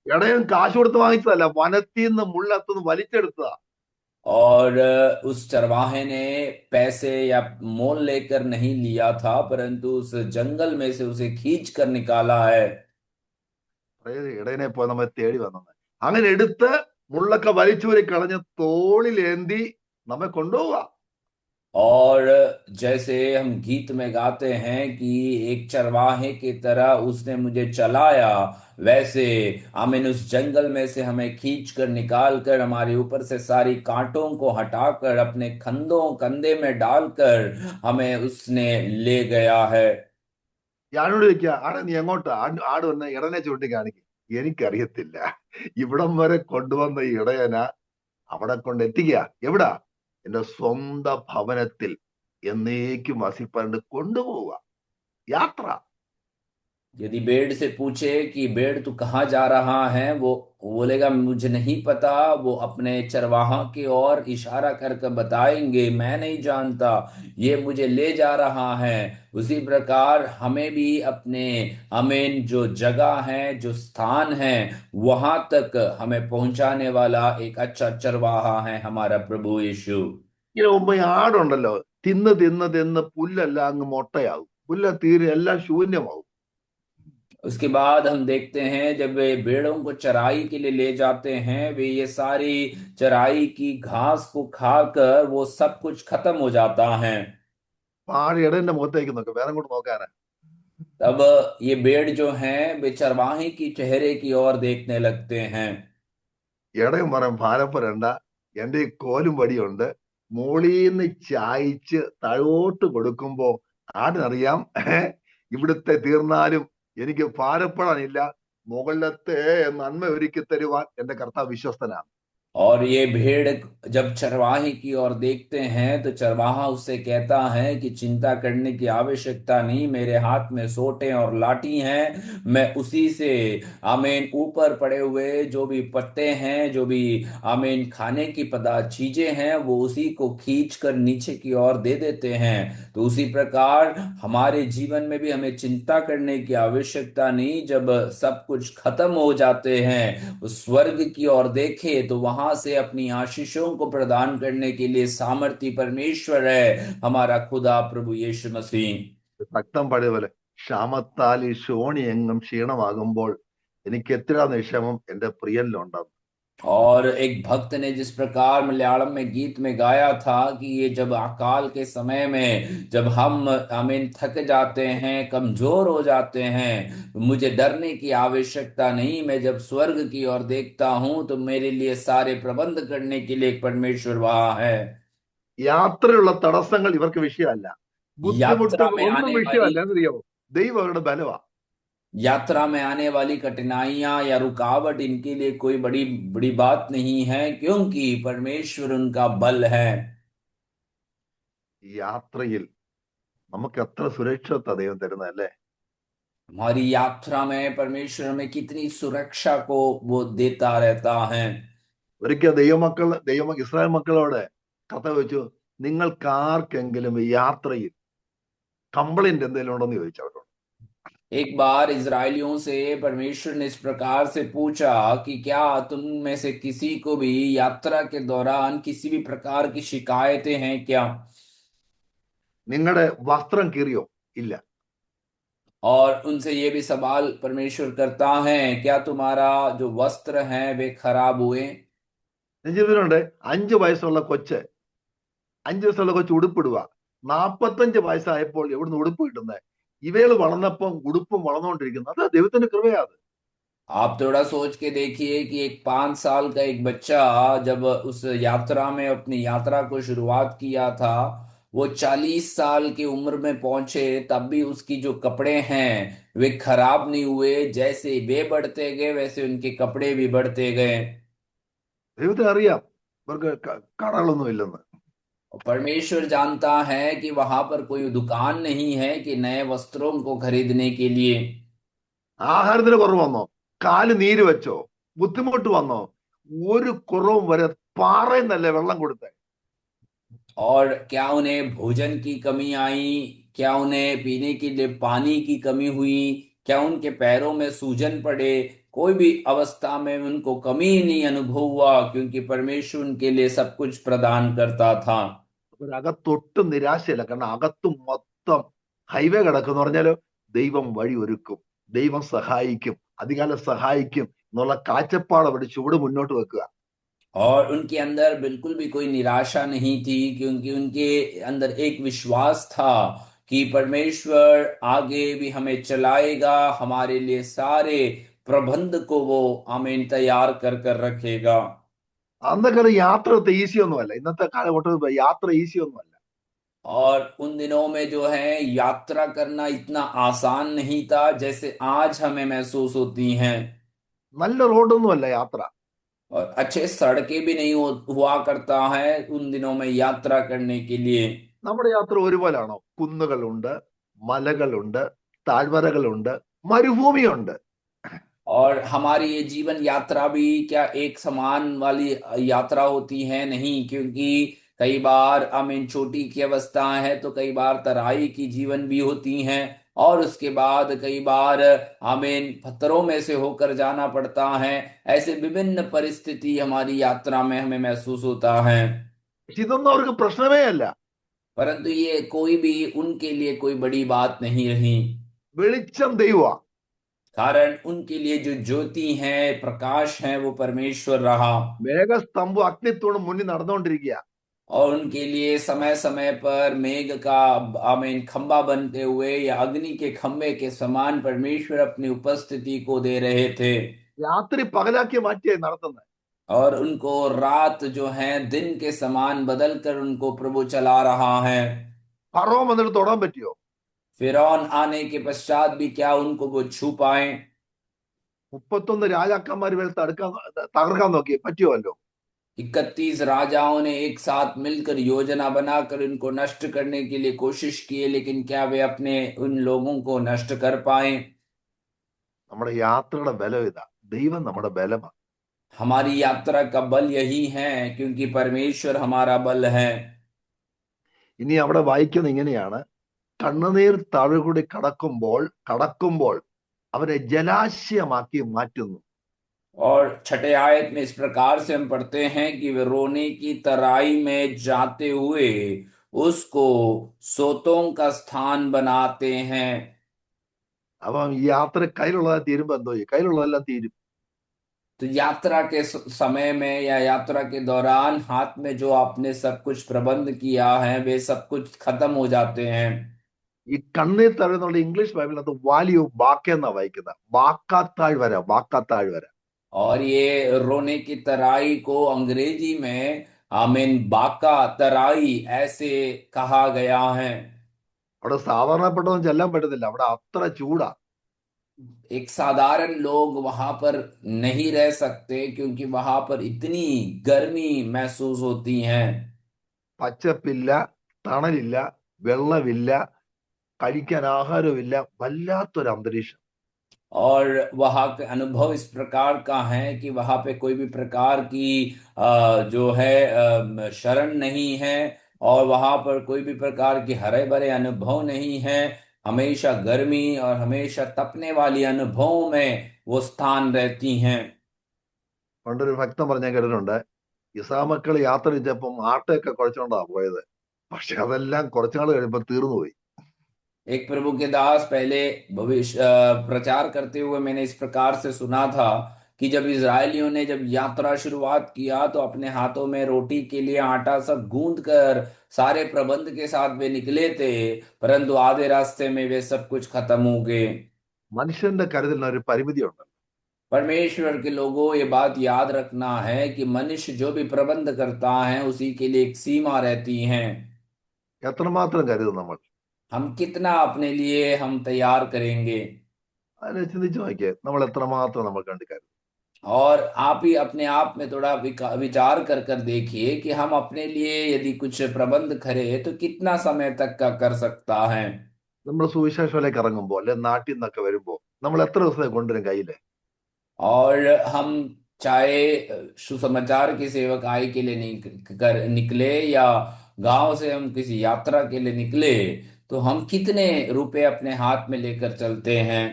ഇടയൻ കാശ് കൊടുത്ത് വാങ്ങിച്ചതല്ല, വനത്തിൽ നിന്ന് മുള്ളത്തുനിന്ന് വലിച്ചെടുത്തതാ. और उस चरवाहे ने पैसे या मोल लेकर नहीं लिया था, परंतु उस जंगल में से उसे खींच कर निकाला है। ഇടയനെ പോയി നമ്മെ തേടി വന്നത്. അങ്ങനെ എടുത്ത് മുള്ളൊക്കെ വലിച്ചൂരി കളഞ്ഞ് തോളിലേന്തി നമ്മെ കൊണ്ടുപോവുക. और जैसे हम गीत में गाते हैं कि एक चरवाहे की तरह उसने मुझे चलाया, वैसे आमीन उस जंगल में से हमें खींच कर निकाल कर हमारे ऊपर से सारी कांटों को हटाकर अपने कंधे में डालकर हमें उसने ले गया है। ഞാനോട് ചോദിക്കുക ആടെ നീ എങ്ങോട്ടാ? ആട് വന്ന ഇടനെ ചൂണ്ടി കാണിക്കും. എനിക്കറിയത്തില്ല. ഇവിടം വരെ കൊണ്ടുവന്ന ഈ ഇടയന അവിടെ കൊണ്ട് എത്തിക്കുക. എവിടാ? എന്റെ സ്വന്തം ഭവനത്തിൽ എന്നേക്കും വസിപ്പാണ്ട് കൊണ്ടുപോവുക. യാത്ര. यदि भेड़ से पूछे कि भेड़ तू कहाँ जा रहा है, वो बोलेगा मुझे नहीं पता। वो अपने चरवाहा की ओर इशारा करके बताएंगे मैं नहीं जानता, ये मुझे ले जा रहा है। उसी प्रकार हमें भी अपने हमें जो जगह है, जो स्थान है, वहां तक हमें पहुंचाने वाला एक अच्छा चरवाहा है हमारा प्रभु यीशु। ഇങ്ങനെ മുമ്പ് ഈ ആടുണ്ടല്ലോ, തിന്ന് തിന്ന് തിന്ന് പുല്ലെല്ലാം അങ്ങ് മൊട്ടയാവും. പുല്ല തീരെ എല്ലാം ശൂന്യമാവും. उसके बाद हम देखते हैं जब वे भेड़ों को चराई के लिए ले जाते हैं, वे ये सारी चराई की घास को खाकर वो सब कुछ खत्म हो जाता है। ആട് ഇടന്റെ മുഖത്തേക്ക് നോക്കും, വേറെ കൂടെ നോക്കാനാ. तब ये भेड़ जो हैं वे चरवाहे की चेहरे की ओर देखने लगते हैं। ഇടയും പറയും ഭാരപ്പെടേണ്ട, എന്റെ ഈ കോലും വടിയുണ്ട്. മോളീന്ന് ചായച്ച് താഴോട്ട് കൊടുക്കുമ്പോ ആടിനറിയാം ഇവിടുത്തെ തീർന്നാലും എനിക്ക് ഭാരപ്പെടാനില്ല, മുകളിലത്തെ നന്മ ഒരുക്കി തരുവാൻ എന്റെ കർത്താവ് വിശ്വസ്തനാണ്. और ये भेड़ जब चरवाहे की ओर देखते हैं तो चरवाहा उससे कहता है कि चिंता करने की आवश्यकता नहीं, मेरे हाथ में सोंटें और लाठी हैं, मैं उसी से आमीन ऊपर पड़े हुए जो भी पत्ते हैं, जो भी आमीन खाने की पदार्थ चीजें हैं, वो उसी को खींच कर नीचे की ओर दे देते हैं। तो उसी प्रकार हमारे जीवन में भी हमें चिंता करने की आवश्यकता नहीं। जब सब कुछ खत्म हो जाते हैं, उस स्वर्ग की ओर देखे तो वहां से अपनी आशीषों को प्रदान करने के लिए सामर्थी परमेश्वर है हमारा खुदा प्रभु यीशु मसीह। ഭക്തം പാടിയ പോലെ, ക്ഷാമത്താൽ ഈ ശോണി എങ്ങും ക്ഷീണമാകുമ്പോൾ എനിക്ക് എത്ര നിക്ഷേമം എന്റെ പ്രിയനിലുണ്ടാകും. और एक भक्त ने जिस प्रकार मलयालम में गीत में गाया था कि ये जब अकाल के समय में जब हम आमीन थक जाते हैं, कमजोर हो जाते हैं, तो मुझे डरने की आवश्यकता नहीं। मैं जब स्वर्ग की ओर देखता हूं तो मेरे लिए सारे प्रबंध करने के लिए एक परमेश्वर वहां है। യാത്രയുള്ള തടസ്സങ്ങൾ ഇവർക്ക് വിഷയമല്ല, ബുദ്ധിമുട്ട് यात्रा में ഒന്നും आने वाली വിഷയമല്ല എന്നറിയാമോ? ദൈവം അവരുടെ ബലവാ. यात्रा में आने वाली कठिनाइयां या रुकावट इनके लिए कोई बड़ी बड़ी बात नहीं है, क्योंकि परमेश्वर उनका बल है। ഈ യാത്രയിൽ നമുക്ക് എത്ര സുരക്ഷിതത്വ ദൈവം തരുന്നതല്ലേ. हमारी यात्रा में परमेश्वर हमें कितनी सुरक्षा को वो देता रहता है। ഒരിക്കൽ ഇസ്രായേൽ മക്കളോട് കഥ വെച്ചു, നിങ്ങൾക്ക് ആർക്കെങ്കിലും ഈ യാത്രയിൽ കംപ്ലൈന്റ് എന്തെങ്കിലും ഉണ്ടോന്ന് ചോദിച്ചു അവരോട്. एक बार इजरायलियों से परमेश्वर ने इस प्रकार से पूछा कि क्या तुम में से किसी को भी यात्रा के दौरान किसी भी प्रकार की शिकायतें हैं क्या? നിങ്ങളുടെ വസ്ത്രം കീറിയോ? ഇല്ല. और उनसे ये भी सवाल परमेश्वर करता है, क्या तुम्हारा जो वस्त्र है वे खराब हुए? നെഞ്ചിലുണ്ട് 5 വയസ്സുള്ള കൊച്ച് ഉടുപ്പിടുക, 45 വയസ്സായപ്പോൾ എവിടുന്ന് ഉടുപ്പ് കിട്ടുന്നത്? ഇവകൾ വളർന്നപ്പം ഉടുപ്പും വളർന്നുകൊണ്ടിരിക്കുന്നു. അത് ദൈവത്തിന്റെ കൃപയാണ്. आप थोड़ा सोच के देखिए कि एक 5 साल का एक बच्चा जब उस यात्रा में अपनी यात्रा को शुरुआत किया था, वो 40 साल की उम्र में पहुंचे, तब भी उसकी जो कपड़े हैं वे खराब नहीं हुए। जैसे वे बढ़ते गए वैसे उनके कपड़े भी बढ़ते गए। ദൈവത്തിന് അറിയാം ഇവർക്ക് കടകളൊന്നും ഇല്ലെന്ന്. और परमेश्वर जानता है कि वहां पर कोई दुकान नहीं है कि नए वस्त्रों को खरीदने के लिए। ആഹാരത്തിന് കുറവ് വന്നോ? കാല് നീര് വെച്ചോ? ബുദ്ധിമുട്ട് വന്നോ? ഒരു കുറവും വരെ പാറയെന്നല്ലേ വെള്ളം കൊടുത്തേ. और क्या उन्हें भोजन की कमी आई? क्या उन्हें पीने के लिए पानी की कमी हुई? क्या उनके पैरों में सूजन पड़े? कोई भी अवस्था में उनको कमी ही नहीं अनुभव हुआ, क्योंकि परमेश्वर उनके लिए सब कुछ प्रदान करता था। ഒരകത്തൊട്ടും നിരാശയില്ല, കാരണം അകത്തും മൊത്തം ഹൈവേ കിടക്കുന്ന പറഞ്ഞാലോ ദൈവം വഴി ഒരുക്കും, ദൈവം സഹായിക്കും, അധികാലം സഹായിക്കും എന്നുള്ള കാഴ്ചപ്പാട് അവിടെ ചുവട് മുന്നോട്ട് വെക്കുക. और उनके अंदर बिल्कुल भी कोई निराशा नहीं थी, क्योंकि उनके अंदर एक विश्वास था कि परमेश्वर आगे भी हमें चलाएगा, हमारे लिए सारे प्रबंध को वो आमीन तैयार कर कर रखेगा। അന്നൊക്കെ യാത്ര ഈസി ഒന്നുമല്ല, ഇന്നത്തെ കാലഘട്ടത്തിൽ യാത്ര ഈസി ഒന്നുമല്ല. और उन दिनों में जो है यात्रा करना इतना आसान नहीं था जैसे आज हमें महसूस होती हैं। നല്ല റോഡൊന്നുമല്ല യാത്ര. और अच्छे सड़कें भी नहीं हुआ करता है उन दिनों में यात्रा करने के लिए। നമ്മുടെ യാത്ര ഒരുപോലാണോ? കുന്നുകളുണ്ട്, മലകളുണ്ട്, താഴ്വരകളുണ്ട്, മരുഭൂമിയുണ്ട്. और हमारी ये जीवन यात्रा भी क्या एक समान वाली यात्रा होती है? नहीं, क्योंकि कई बार आमीन चोटी की अवस्थाएं है, तो कई बार तराई की जीवन भी होती हैं, और उसके बाद कई बार आमीन पत्थरों में से होकर जाना पड़ता है। ऐसे विभिन्न परिस्थिति हमारी यात्रा में हमें महसूस होता है। പക്ഷെ ഇതൊന്നും അവർക്ക് പ്രശ്നമേ അല്ല. परंतु ये कोई भी उनके लिए कोई बड़ी बात नहीं रही, വെളിച്ചം ദൈവമാ. कारण उनके लिए जो ज्योति है, प्रकाश है, वो परमेश्वर रहा। മേഘസ്തംഭം അഗ്നിത്തൂണും മുന്നിൽ നടന്നുകൊണ്ടിരിക്കുക. और उनके लिए समय समय पर मेघ का आमीन खंबा बनते हुए या अग्नि के खंबे के समान परमेश्वर अपनी उपस्थिति को दे रहे थे। രാത്രി पगलाക്കി മാറ്റിയായി നടത്തുന്നത്. और उनको रात जो है दिन के समान बदल कर उनको प्रभु चला रहा है। ഫറവോൻ വന്നിട്ട് തൊടാൻ പറ്റിയോ? फिरौन आने के पश्चात भी क्या उनको वो छू पाए? 31 രാജാക്കന്മാർ വെളുത്ത് തകർക്കാൻ നോക്കി, പറ്റിയോല്ലോ? 31 राजाओं ने एक साथ मिलकर योजना बनाकर इनको नष्ट करने के लिए कोशिश की, लेकिन क्या वे अपने उन लोगों को नष्ट कर पाए? നമ്മുടെ യാത്രയുടെ ബലം ഇതാ, ദൈവം നമ്മുടെ ബലമാണ്. हमारी यात्रा का बल यही है, क्योंकि परमेश्वर हमारा बल है। ഇനി അവിടെ വായിക്കുന്നത് ഇങ്ങനെയാണ്: കണ്ണുനീർ താഴുകൂടി കടക്കുമ്പോൾ അവരെ ജലാശയമാക്കി മാറ്റുന്നു. और छठे आयत में इस प्रकार से हम पढ़ते हैं कि वे रोने की तराई में जाते हुए उसको सोतों का स्थान बनाते हैं। അപ്പം ഈ യാത്ര കയ്യിലുള്ളതാ തീരുമ്പോ എന്തോ ചെയ്യും? കയ്യിലുള്ളതെല്ലാം തീരും. तो यात्रा के समय में या यात्रा के दौरान हाथ में जो आपने सब कुछ प्रबंध किया है वे सब कुछ खत्म हो जाते हैं। ഈ കണ്ണീർ താഴ്ന്നുള്ള ഇംഗ്ലീഷ് ബൈബിളിനകത്ത് വാല്യൂ ബാക്ക എന്നാ വായിക്കുന്നത്. ബാക്കാത്താഴ്വര. और ये रोने की तराई को अंग्रेजी में आमीन बाका तराई ऐसे कहा गया है। അവിടെ സാധാരണപ്പെട്ടൊന്നും ചെല്ലാൻ പറ്റത്തില്ല, അവിടെ അത്ര ചൂടാ. एक साधारण लोग वहां पर नहीं रह सकते, क्योंकि वहां पर इतनी गर्मी महसूस होती है। പച്ചപ്പില്ല, തണലില്ല, വെള്ളമില്ല, കഴിക്കാൻ ആഹാരമില്ല, വല്ലാത്തൊരു അന്തരീക്ഷം. और वहां का अनुभव इस प्रकार का है कि वहां पे कोई भी प्रकार की जो है शरण नहीं है, और वहां पर कोई भी प्रकार के हरे भरे अनुभव नहीं है। हमेशा गर्मी और हमेशा तपने वाली अनुभवों में वो स्थान रहती हैं। പണ്ടൊരു ഭക്തൻ പറഞ്ഞ കേട്ടിട്ടുണ്ട്, ഇസാമക്കൾ യാത്ര ചെയ്തപ്പം ആട്ടയൊക്കെ കുഴച്ചോണ്ടാ പോയത്, പക്ഷെ അതെല്ലാം കുറച്ചുനാൾ കഴിയുമ്പോൾ തീർന്നുപോയി. एक प्रभु के दास पहले भविष्य प्रचार करते हुए मैंने इस प्रकार से सुना था कि जब इजरायलियों ने जब यात्रा शुरुआत किया तो अपने हाथों में रोटी के लिए आटा सब गूंद कर सारे प्रबंध के साथ वे निकले थे, परंतु आधे रास्ते में वे सब कुछ खत्म हो गए। മനുഷ്യന്റെ കരുതലിന് ഒരു പരിമിതിയുണ്ട്. परमेश्वर के लोगों, ये बात याद रखना है कि मनुष्य जो भी प्रबंध करता है उसी के लिए एक सीमा रहती है। എത്രമാത്രം കരുതും നമ്മൾ? हम कितना अपने लिए हम तैयार करेंगे? അതിനെ ചിന്തിച്ചു നോക്കിയേ, നമ്മൾ എത്രമാത്രം നമ്മൾ കണ്ടു കരുതും? और आप ही अपने आप में थोड़ा विचार कर कर देखिए कि हम अपने लिए यदि कुछ प्रबंध करें तो कितना समय तक का कर सकता है। നമ്മൾ സുവിശേഷത്തിലേക്ക് ഇറങ്ങുമ്പോ അല്ലെ നാട്ടിൽ നിന്നൊക്കെ വരുമ്പോ നമ്മൾ എത്ര ദിവസത്തെ കൊണ്ടുവരും കയ്യില്? और हम चाहे सुसमाचार की सेवकाई के लिए निकले या गांव से हम किसी यात्रा के लिए निकले, तो हम कितने रुपए अपने हाथ में लेकर चलते हैं।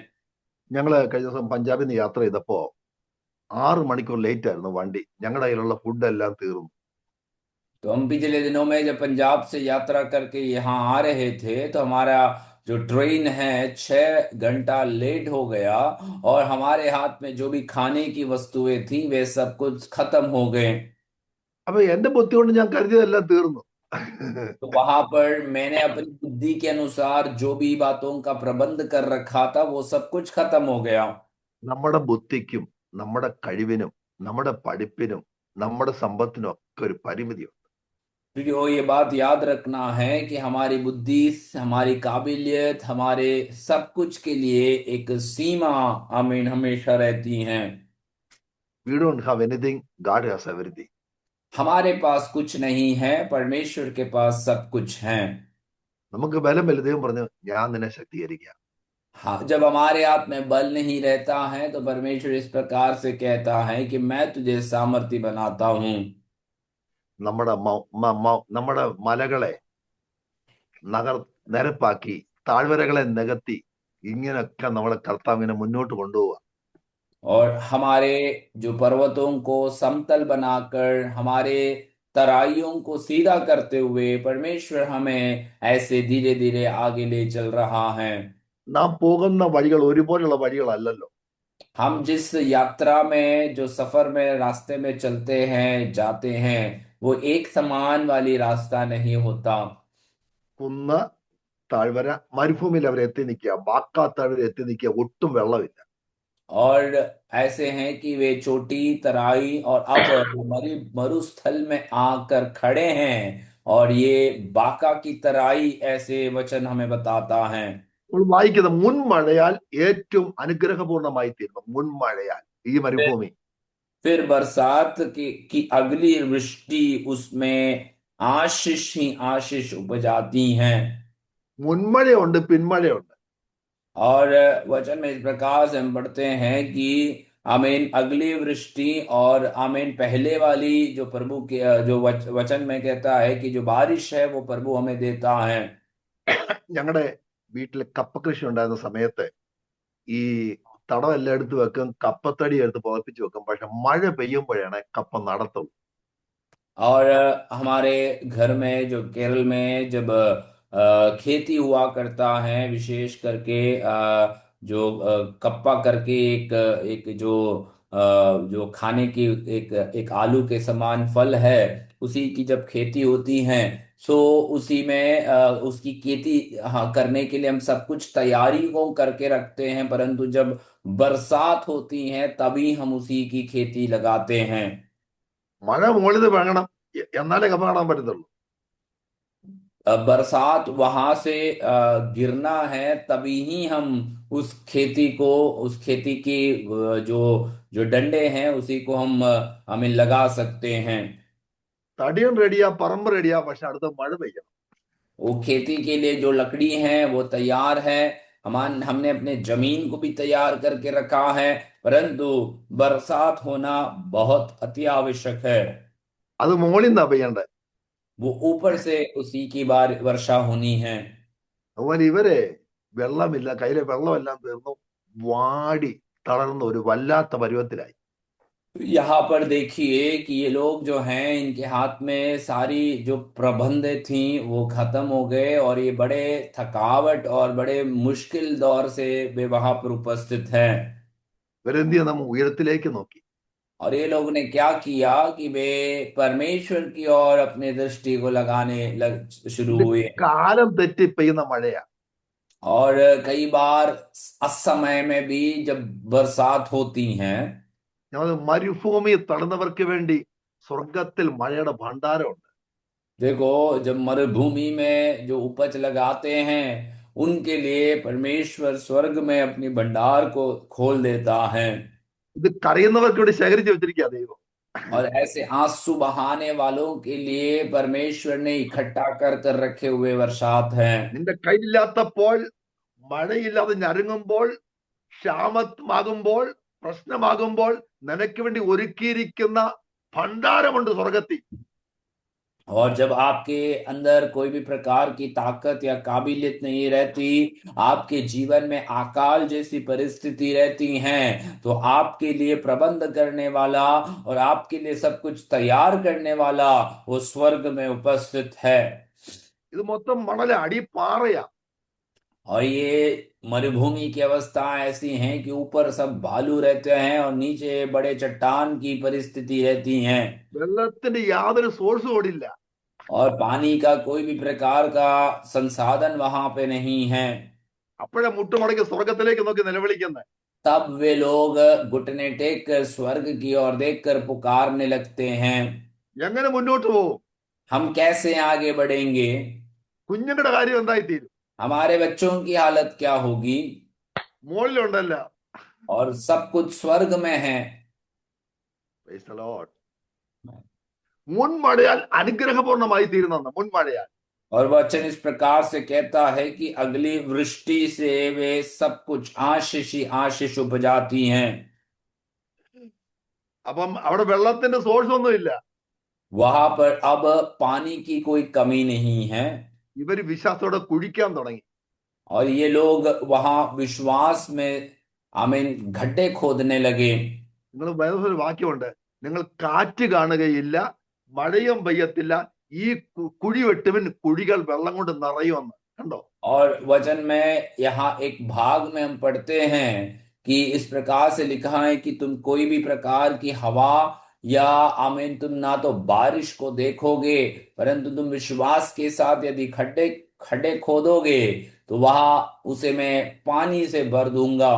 ഞങ്ങള് കഴിഞ്ഞ ദിവസം പഞ്ചാബിൽ നിന്ന് യാത്ര ചെയ്തപ്പോ 6 മണിക്കൂർ ലേറ്റ് ആയിരുന്നു വണ്ടി. ഞങ്ങളുടെ കയ്യിലുള്ള ഫുഡ് എല്ലാം തീർന്നു. तो हम पिछले दिनों में जब पंजाब से यात्रा करके यहाँ आ रहे थे तो हमारा जो ट्रेन है 6 घंटा लेट हो गया, और हमारे हाथ में जो भी खाने की वस्तुएं थी वे सब कुछ खत्म हो गए। അപ്പൊ എന്റെ ബുദ്ധി കൊണ്ട് ഞാൻ കരുതിയതെല്ലാം തീർന്നു. तो वहां पर मैंने अपनी बुद्धि के अनुसार जो भी बातों का प्रबंध कर रखा था वो सब कुछ खत्म हो गया। നമ്മുടെ ബുദ്ധിക്കും നമ്മുടെ കഴിവിനും നമ്മുടെ പഠിപ്പിനും നമ്മുടെ സമ്പത്തിനും ഒക്കെ ഒരു പരിമിതിയുണ്ട്. तो ये बात याद रखना है कि हमारी बुद्धि, हमारी काबिलियत, हमारे सब कुछ के लिए एक सीमा आमीन हमेशा रहती है। We don't have anything, God has everything. हमारे पास कुछ नहीं है, परमेश्वर के पास सब कुछ है। നമുക്ക് ബലമില്ല. ദൈവം പറഞ്ഞു ഞാൻ നിന്നെ ശക്തീകരിക്കാം. हाँ, जब हमारे हाथ में बल नहीं रहता है तो परमेश्वर इस प्रकार से कहता है कि मैं तुझे सामर्थी बनाता हूँ। നമ്മുടെ മലകളെ നഗർ നിരപ്പാക്കി താഴ്വരകളെ നികത്തി ഇങ്ങനെയൊക്കെ നമ്മളെ കർത്താവ് ഇങ്ങനെ മുന്നോട്ട് കൊണ്ടുപോവുക. और हमारे जो पर्वतों को समतल बनाकर हमारे तराइयों को सीधा करते हुए परमेश्वर हमें ऐसे धीरे धीरे आगे ले चल रहा है। നാം പോകുന്ന വഴികൾ ഒരുപോലുള്ള വഴികളല്ലല്ലോ. हम जिस यात्रा में, जो सफर में, रास्ते में चलते हैं, जाते हैं, वो एक समान वाली रास्ता नहीं होता। കുന്ന് താഴ്വര മരുഭൂമിയിൽ അവർ എത്തി നിൽക്കുക, ബാക്കാ താഴ്വര എത്തി നിൽക്കുക, ഒട്ടും വെള്ളമില്ല. और ऐसे हैं कि वे चोटी, तराई और अब मरुस्थल में आकर खड़े हैं। और ये बाका की तराई ऐसे वचन हमें बताता है। നമ്മൾ വായിക്കുന്ന മുൻമഴയാൽ ഏറ്റവും അനുഗ്രഹപൂർണമായി തീരുന്നു. മുൻമഴയാൽ ഈ മരുഭൂമി फिर बरसात की अगली वृष्टि उसमें आशीष ही आशीष उपजाती हैं। മുൻമഴയുണ്ട്, പിന്മഴയുണ്ട്. और वचन में इस प्रकार से हम पढ़ते हैं कि आमीन अगली वृष्टि और आमीन पहले वाली जो प्रभु के जो वचन में कहता है कि जो बारिश है वो प्रभु हमें देता है। ഞങ്ങളുടെ വീട്ടിൽ കപ്പ കൃഷി ഉണ്ടായിരുന്ന സമയത്ത് ഈ തടമെല്ലാം എടുത്ത് വെക്കും, കപ്പത്തടി എടുത്ത് പുതപ്പിച്ച് വെക്കും. പക്ഷെ മഴ പെയ്യുമ്പോഴാണ് കപ്പ നടത്തുള്ളൂ. और हमारे घर में जो केरल में जब खेती हुआ करता है, विशेष करके जो कप्पा करके एक एक जो खाने की एक एक आलू के समान फल है, उसी की जब खेती होती है सो उसी में उसकी खेती हाँ करने के लिए हम सब कुछ तैयारी को करके रखते हैं, परंतु जब बरसात होती है तभी हम उसी की खेती लगाते हैं। മഴ മുകളിൽ നിന്ന് വേണം, എന്നാലേ കപ്പ കാണാൻ പറ്റത്തുള്ളൂ. बरसात वहां से गिरना है तभी ही हम उस खेती को, उस खेती की जो जो डंडे हैं उसी को हमें लगा सकते हैं। തടിയും റെഡിയാ, പറമ്പ് റെഡിയാ, പക്ഷെ അടുത്ത മഴ പെയ്യണം. वो खेती के लिए जो लकड़ी है वो तैयार है, हमने अपने जमीन को भी तैयार करके रखा है, परंतु बरसात होना बहुत अति आवश्यक है। അത് മുകളിൽ നിന്നാ പെയ്യണ്ടേ. वो ऊपर से उसी की बार वर्षा होनी है। അതുപോലെ ഇവരെ വെള്ളമില്ല, കയ്യിലെ വെള്ളമെല്ലാം തീർന്നു, വാടി തളർന്ന ഒരു വല്ലാത്ത പരുവത്തിലായി. यहाँ पर देखिए कि ये लोग जो हैं इनके हाथ में सारी जो प्रबंध थी वो खत्म हो गए और ये बड़े थकावट और बड़े मुश्किल दौर से वे वहां पर उपस्थित हैं। ഇവരെന്ത് ചെയ്യും? നമ്മ ഉയരത്തിലേക്ക് നോക്കി. और ये लोगों ने क्या किया कि वे परमेश्वर की ओर अपनी दृष्टि को शुरू ഇത് हुए। കാലം തെറ്റി പെയ്യുന്ന മഴയാ. और कई बार असमय में भी जब बरसात होती है, ഞങ്ങൾ മരുഭൂമി തടന്നവർക്ക് വേണ്ടി സ്വർഗത്തിൽ മഴയുടെ ഭണ്ഡാരമുണ്ട്. देखो जब मरुभूमि में जो उपज लगाते हैं उनके लिए परमेश्वर स्वर्ग में अपनी भंडार को खोल देता है। ഇത് കരയുന്നവർക്ക് വേണ്ടി ശേഖരിച്ചു വെച്ചിരിക്കുക ദൈവം. और ऐसे आंसू बहाने वालों के लिए परमेश्वर ने इकट्ठा कर कर रखे हुए वर्षात हैं। നിന്റെ കയ്യിലില്ലാത്തപ്പോൾ, മഴയില്ലാതെ ഞറുങ്ങുമ്പോൾ, ക്ഷാമമാകുമ്പോൾ, പ്രശ്നമാകുമ്പോൾ നിനക്ക് വേണ്ടി ഒരുക്കിയിരിക്കുന്ന ഭണ്ഡാരമുണ്ട് സ്വർഗത്തിൽ. और जब आपके अंदर कोई भी प्रकार की ताकत या काबिलियत नहीं रहती, आपके जीवन में अकाल जैसी परिस्थिति रहती हैं, तो आपके लिए प्रबंध करने वाला और आपके लिए सब कुछ तैयार करने वाला वो स्वर्ग में उपस्थित है। ഇത് മൊത്തം മണല, അടിപ്പാറയാ. और ये मरुभूमि की अवस्था ऐसी है कि ऊपर सब भालू रहते हैं और नीचे बड़े चट्टान की परिस्थिति रहती है, വെള്ളത്തിന്റെ യാതൊരു സോഴ്സും അവിടെ ഇല്ല. और पानी का कोई भी प्रकार का संसाधन वहां पे नहीं है। അപ്പോഴേ മുട്ടുമടക്കി സ്വർഗത്തിലേക്ക് നോക്കി നിലവിളിക്കുന്നത്. तब वे लोग घुटने टेक कर स्वर्ग की ओर देखकर पुकारने लगते हैं, എങ്ങനെ മുന്നോട്ട് പോകും? हम कैसे आगे बढ़ेंगे, കുഞ്ഞുങ്ങളുടെ കാര്യം എന്തായിത്തീരും? हमारे बच्चों की हालत क्या होगी। മുകളിലുണ്ടല്ല. और सब कुछ स्वर्ग में है। Praise the Lord. മുൻമഴയാൽ അനുഗ്രഹപൂർണമായി തീരുന്ന മുൻമഴയാൽ. और वचन इस प्रकार से कहता है कि अगली वृष्टि से वे सब कुछ आशीष ही आशीष उपजाती हैं। അപ്പം അവിടെ വെള്ളത്തിന്റെ സോഴ്സ് ഒന്നും ഇല്ല. वहां पर अब पानी की कोई कमी नहीं है। ഇവര് വിശ്വാസത്തോടെ കുഴിക്കാൻ തുടങ്ങി. और ये लोग वहां विश्वास में आमीन गड्ढे खोदने लगे। നിങ്ങൾ ബൈബിളിൽ വാക്യമുണ്ട്, നിങ്ങൾ കാറ്റ് കാണുകയില്ല, മഴയും പെയ്യത്തില്ല, ഈ കുഴി വെട്ടുവിൻ, കുഴികൾ വെള്ളം കൊണ്ട് നിറയുമെന്ന്. കണ്ടോ? और वचन में यहाँ एक भाग में हम पढ़ते हैं कि इस प्रकार से लिखा है कि तुम कोई भी प्रकार की हवा या आमीन तुम ना तो बारिश को देखोगे, परंतु तुम विश्वास के साथ यदि खड्डे खड्डे खोदोगे तो वहां उसे मैं पानी से भर दूंगा।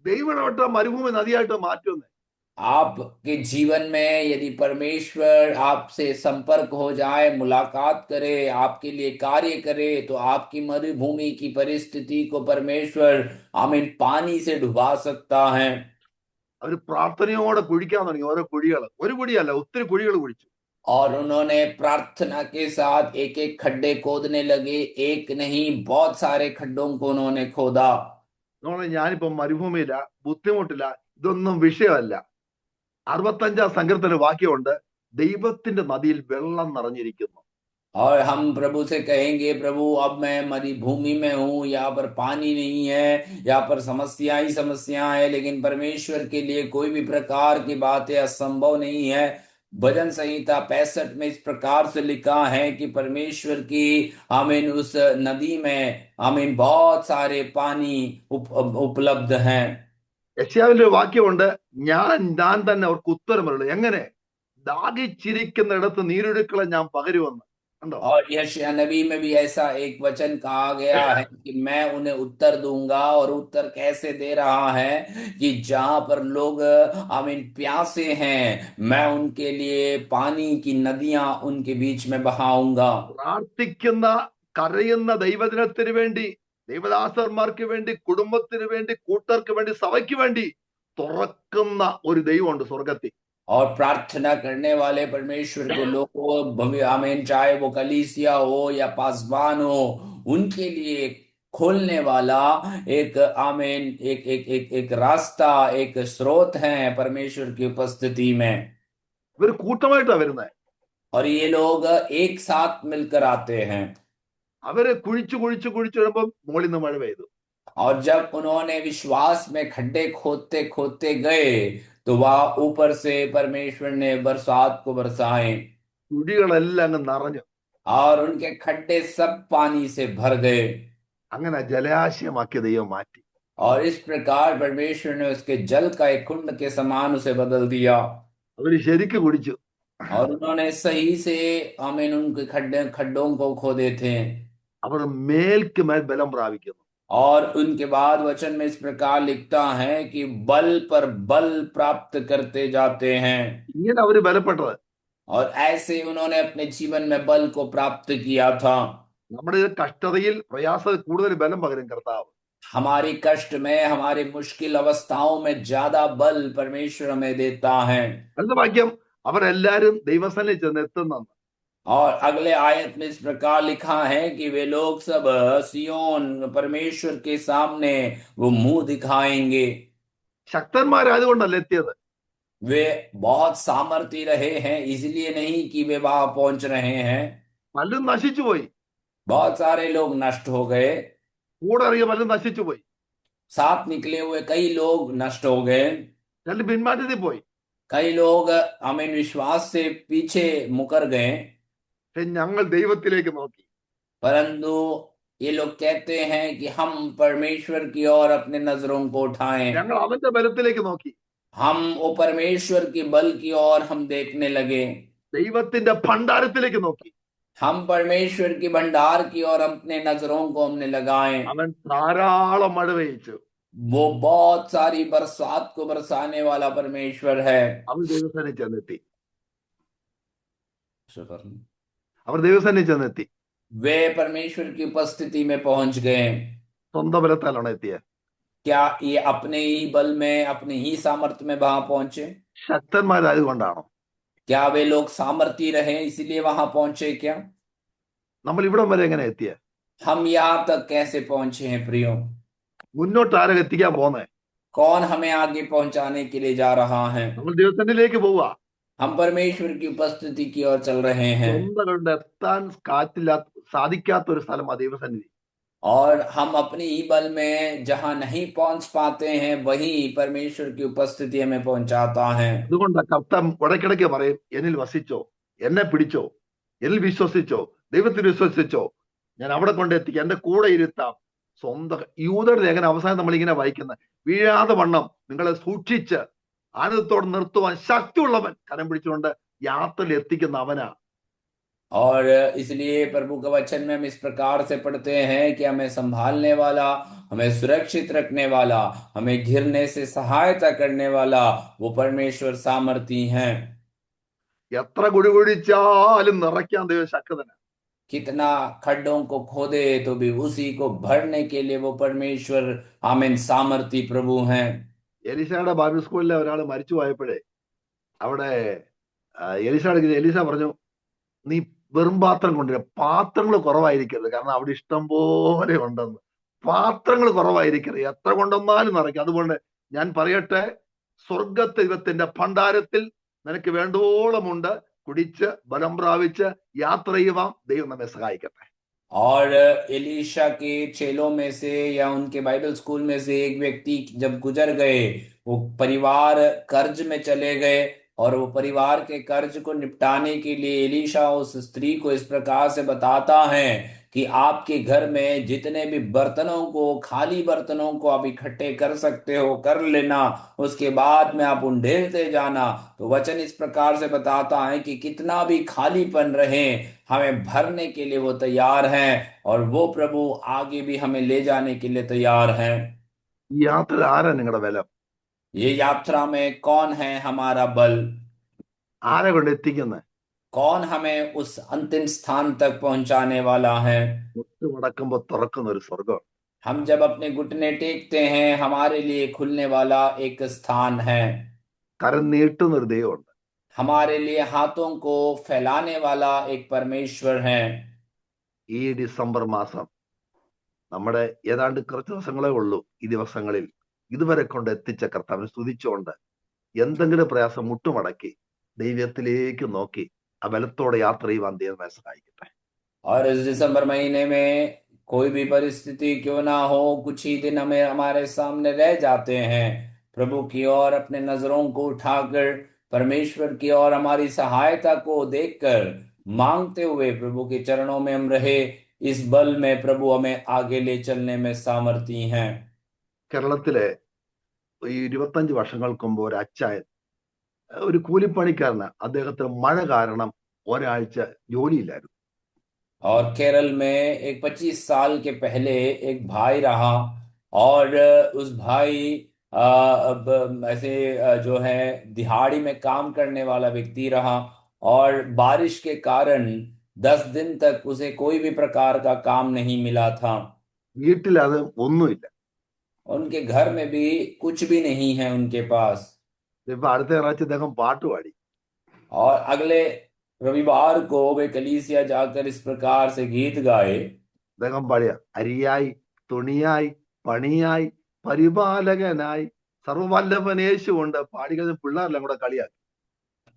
ദൈവമിടപെട്ട മരുഭൂമി നദിയായിട്ട് മാറ്റുന്നത്. आपके जीवन में यदि परमेश्वर आपसे संपर्क हो जाए, मुलाकात करे, आपके लिए कार्य करे, तो आपकी मरुभूमि की परिस्थिति को परमेश्वर आमीन पानी से डुबा सकता है। അവര് പ്രാർത്ഥനയോടെ കുഴിക്കാൻ തുടങ്ങി ഓരോ കുഴികൾ. ഒരു കുഴിയല്ല, ഒത്തിരി കുഴികൾ കുഴിച്ചു. और उन्होंने प्रार्थना के साथ एक एक खड्डे खोदने लगे, एक नहीं बहुत सारे खड्डों को उन्होंने खोदा। ഞാനിപ്പോ മരുഭൂമിയില്ല, ബുദ്ധിമുട്ടില്ല, ഇതൊന്നും വിഷയമല്ല. 65 സങ്കീർത്തന വാക്യമുണ്ട്, ദൈവത്തിന്റെ നദിയിൽ വെള്ളം നിറഞ്ഞിരിക്കുന്നു. और हम प्रभु से कहेंगे, प्रभु अब मैं मरुभूमि में हूं, यहाँ पर पानी नहीं है, यहाँ पर समस्या ही समस्या है, लेकिन परमेश्वर के लिए कोई भी प्रकार की बातें असंभव नहीं है। भजन संहिता 65 में इस प्रकार से लिखा है कि परमेश्वर की आमीन उस नदी में आमीन बहुत सारे पानी उपलब्ध हैं। യശയ്യാവിന്റെ വാക്യമുണ്ട്, ഞാൻ തന്നെ അവർക്ക് ഉത്തരമരുളൂ. എങ്ങനെ? ദാഹിച്ചിരിക്കുന്നിടത്ത് നീരൊഴുക്കളെ ഞാൻ പകരുമെന്ന്. കണ്ടോ? और यशायाह नबी में भी ऐसा एक वचन कहा गया है कि मैं उन्हें उत्तर दूंगा, और उत्तर कैसे दे रहा है कि जहां पर लोग आमीन प्यासे हैं, मैं उनके लिए पानी की नदियां उनके बीच में बहाऊंगा। പ്രാർത്ഥിക്കുന്ന കരയുന്ന ദൈവജനത്തിന് വേണ്ടി, ദൈവദാസന്മാർക്ക് വേണ്ടി, കുടുംബത്തിന് വേണ്ടി, കൂട്ടർക്ക് വേണ്ടി, സഭയ്ക്ക് വേണ്ടി തുറക്കുന്ന ഒരു ദൈവമുണ്ട് സ്വർഗത്തിൽ. और प्रार्थना करने वाले परमेश्वर के लोगों भव्य आमीन, चाहे वो कलीसिया हो या पासवान हो, उनके लिए खोलने वाला एक आमीन एक एक एक एक रास्ता, एक स्रोत है परमेश्वर की उपस्थिति में। ഇവർ കൂട്ടമായിട്ടാ വരുന്നത്. और ये लोग एक साथ मिलकर आते हैं। അവര് കുഴിച്ചു കുഴിച്ചു കുഴിച്ചു വരുമ്പം മുകളിൽ നിന്ന് മഴ പെയ്തു. और जब उन्होंने विश्वास में खड्डे खोदते खोदते गए तो वह ऊपर से परमेश्वर ने बरसात को बरसाए, കുഴികളെല്ലാം അങ്ങ് നിറഞ്ഞു. और उनके खड्डे सब पानी से भर गए। അങ്ങനെ ജലാശയമാക്കിയ ദൈവം മാറ്റി. और इस प्रकार परमेश्वर ने उसके जल का एक कुंड के समान उसे बदल दिया। അവര് ശരിക്ക് കുടിച്ചു. और उन्होंने सही से आमीन उनके खड्डों को खोदे थे। അവർ മേൽക്ക് മേൽ ബലം പ്രാപിക്കുന്നു. और उनके बाद वचन में इस प्रकार लिखता है कि बल पर बल प्राप्त करते जाते हैं। ഇങ്ങനെ അവര് ബലപ്പെട്ടത്. और ऐसे उन्होंने अपने जीवन में बल को प्राप्त किया था। നമ്മുടെ കഷ്ടതയിൽ പ്രയാസത്തിൽ കൂടുതൽ ബലം പകരും കർത്താവ്. हमारी कष्ट में, हमारी मुश्किल अवस्थाओं में ज्यादा बल परमेश्वर हमें देता है। അടുത്ത വാക്യം, അവരെല്ലാരും ദൈവസന്നിധിയിൽ ചെന്ന് എത്തുന്നു. और अगले आयत में इस प्रकार लिखा है कि वे लोग सब सियोन परमेश्वर के सामने वो मुंह दिखाएंगे। ശക്തന്മാരായതുകൊണ്ടല്ല എത്തിയത്. वे बहुत सामर्थी रहे हैं, इसलिए नहीं कि वे वहां पहुंच रहे हैं। പലരും നശിച്ചു പോയി. बहुत सारे लोग नष्ट हो गए, കൂടെ ഇറങ്ങിയ പലരും നശിച്ചു പോയി. साथ निकले हुए कई लोग नष्ट हो गए, ചിലർ പിന്മാറ്റത്തിൽ പോയി. कई लोग आमीन विश्वास से पीछे मुकर गए। പക്ഷെ ഞങ്ങൾ ദൈവത്തിലേക്ക് നോക്കി. परंतु ये लोग कहते हैं कि हम परमेश्वर की ओर अपने नजरों को उठाएं, ഞങ്ങൾ അവന്റെ ബലത്തിലേക്ക് നോക്കി. हम वो परमेश्वर के बल की ओर हम देखने लगे, ദൈവത്തിന്റെ ഭണ്ഡാരത്തിലേക്ക് നോക്കി. हम परमेश्वर की भंडार की ओर अपने नजरों को हमने लगाए। അവൻ ധാരാളം മഴ പെയ്ച്ചു. वो बहुत सारी बरसात को बरसाने वाला परमेश्वर है। അവർ ദൈവസേനയിൽ ചെന്നെത്തി. शुक्र। അവർ ദൈവസേനയിൽ ചെന്നെത്തി. वे परमेश्वर की उपस्थिति में पहुंच गए। സ്വന്തം ബലത്താലാണ് എത്തിയത്. क्या ये अपने ही बल में, अपने ही सामर्थ्य में वहां पहुंचे? ശക്തന്മാരായതുകൊണ്ടാണോ? क्या वे लोग सामर्थी रहे इसीलिए वहां पहुंचे क्या? നമ്മൾ ഇവിടം വരെ എങ്ങനെ എത്തിയത്? हम यहाँ तक कैसे पहुंचे हैं प्रियो? മുന്നോട്ട് ആരെ എത്തിക്കാൻ പോന്നേ? कौन हमें आगे पहुंचाने के लिए जा रहा है? നമ്മൾ ദൈവസേനയിലേക്ക് പോവുക. हम परमेश्वर की उपस्थिति की ओर चल रहे हैं, സ്വന്തം കൊണ്ട് എത്താൻ സാധിക്കാത്ത ഒരു സ്ഥലമാണ് ദൈവസന്നിധി. और हम अपने ही बल में जहां नहीं पहुंच पाते हैं वहीं परमेश्वर की उपस्थिति हमें पहुंचाता है। അതുകൊണ്ട് കർത്താൻ ഇടയ്ക്കിടയ്ക്ക് പറയും, എന്നിൽ വസിച്ചോ, എന്നെ പിടിച്ചോ, എന്നിൽ വിശ്വസിച്ചോ, ദൈവത്തിൽ വിശ്വസിച്ചോ, ഞാൻ അവിടെ കൊണ്ട് എത്തിക്കാം, എന്റെ കൂടെ ഇരുത്താം. സ്വന്തം യൂദയുടെ ലേഖനം അവസാനം നമ്മളിങ്ങനെ വായിക്കുന്നത്, വീഴാതെ വണ്ണം നിങ്ങളെ സൂക്ഷിച്ച് ആനന്ദത്തോടെ നിർത്തുവാൻ ശക്തിയുള്ളവൻ കരം പിടിച്ചുകൊണ്ട് യാത്രയിൽ എത്തിക്കുന്ന അവനാ. और इसलिए प्रभु का वचन में हम इस प्रकार से पढ़ते हैं कि हमें संभालने वाला, हमें सुरक्षित रखने वाला, हमें घिरने से सहायता करने वाला वो परमेश्वर सामर्थी हैं। എത്ര കുഴി കുഴിച്ചാലും നിറയ്ക്കാൻ ദൈവം ശക്തനാ. कितना खड्डों को खोदे तो भी उसी को भरने के लिए वो परमेश्वर आमीन सामर्थी प्रभु हैं। എലീശയുടെ ബൈബിൾ സ്കൂളിലെ ഒരാൾ മരിച്ചു പോയപ്പോഴേ അവിടെ എലീശ പറഞ്ഞു, നീ വെറും പാത്രം കൊണ്ടുവരിക, പാത്രങ്ങൾ കുറവായിരിക്കരുത്, കാരണം അവിടെ ഇഷ്ടം പോലെ ഉണ്ടെന്ന്. പാത്രങ്ങൾ കുറവായിരിക്കരുത്, എത്ര കൊണ്ടുവന്നാലും നിറയ്ക്കും. അതുകൊണ്ട് ഞാൻ പറയട്ടെ, സ്വർഗദൈവത്തിന്റെ ഭണ്ഡാരത്തിൽ നിനക്ക് വേണ്ടോളമുണ്ട്. കുടിച്ച് ബലം പ്രാപിച്ച് യാത്ര ചെയ്യുവാൻ ദൈവം നമ്മെ സഹായിക്കട്ടെ. और एलीशा के चेलों में से या उनके बाइबल स्कूल में से एक व्यक्ति जब गुजर गए, वो परिवार कर्ज में चले गए, और वो परिवार के कर्ज को निपटाने के लिए एलीशा उस स्त्री को इस प्रकार से बताता है कि आपके घर में जितने भी बर्तनों को, खाली बर्तनों को आप इकट्ठे कर सकते हो कर लेना, उसके बाद में आप उंडेलते जाना। तो वचन इस प्रकार से बताता है कि कितना भी खालीपन रहे, हमें भरने के लिए वो तैयार हैं, और वो प्रभु आगे भी हमें ले जाने के लिए तैयार हैं। ഈ യാത്ര ആരാ നിങ്ങളുടെ ബലം? ये यात्रा में कौन है हमारा बल? ആരെ കൊണ്ട് എത്തിക്കുന്നത്? कौन हमें उस अंतिम स्थान तक पहुंचाने वाला है? മുട്ടുമടക്കുമ്പോ തുറക്കുന്ന ഒരു സ്വർഗം. हम जब अपने घुटने टेकते हैं हमारे लिए खुलने वाला एक स्थान है। കരം നീട്ടുന്ന ഒരു ദൈവമുണ്ട്. हमारे लिए हाथों को फैलाने वाला एक परमेश्वर है। ഈ ഡിസംബർ മാസം നമ്മുടെ ഏതാണ്ട് കുറച്ച് ദിവസങ്ങളേ ഉള്ളൂ. ഈ ദിവസങ്ങളിൽ ഇതുവരെ കൊണ്ട് എത്തിച്ച കർത്താവിനെ സ്തുതിച്ചുകൊണ്ട് എന്തെങ്കിലും പ്രയാസം മുട്ടുമടക്കി ദൈവത്തിലേക്ക് നോക്കി ആ ബലത്തോടെ യാത്ര ചെയ്യുവാൻ ദൈവമേ സഹായിക്കട്ടെ. और इस दिसंबर महीने में कोई भी परिस्थिति क्यों ना हो, कुछ ही दिन हमें हमारे सामने रह जाते हैं, प्रभु की ओर अपने नजरों को उठाकर परमेश्वर की ओर हमारी सहायता को देखकर मांगते हुए प्रभु के चरणों में हम रहे। इस बल में प्रभु हमें आगे ले चलने में सामर्थी हैं। കേരളത്തിലെ ഈ 25 വർഷങ്ങൾക്ക് മുമ്പ് ഒരു അച്ചായൻ, ഒരു കൂലിപ്പണിക്കാരന്, അദ്ദേഹത്തിന് മഴ കാരണം ഒരാഴ്ച ജോലിയില്ലായിരുന്നു. और केरल में एक 25 साल के पहले एक भाई रहा, और उस भाई अब ऐसे जो है दिहाड़ी में काम करने वाला व्यक्ति रहा, और बारिश के कारण 10 दिन तक उसे कोई भी प्रकार का काम नहीं मिला था। വീട്ടിൽ അത് ഒന്നുമില്ല. उनके घर में भी कुछ भी नहीं है उनके पास। ഇപ്പൊ അടുത്ത ഞായറാഴ്ച അദ്ദേഹം പാട്ട് പാടി. और अगले रविवार को वे कलीसिया जाकर इस प्रकार से गीत गाए। അദ്ദേഹം പാടിയ അരിയായി തുണിയായി പണിയായി പരിപാലകനായി സർവവല്ലഭൻ യേശു കൊണ്ട് പാടി കഴിഞ്ഞ പിള്ളേരെല്ലാം കൂടെ കളിയാക്കി.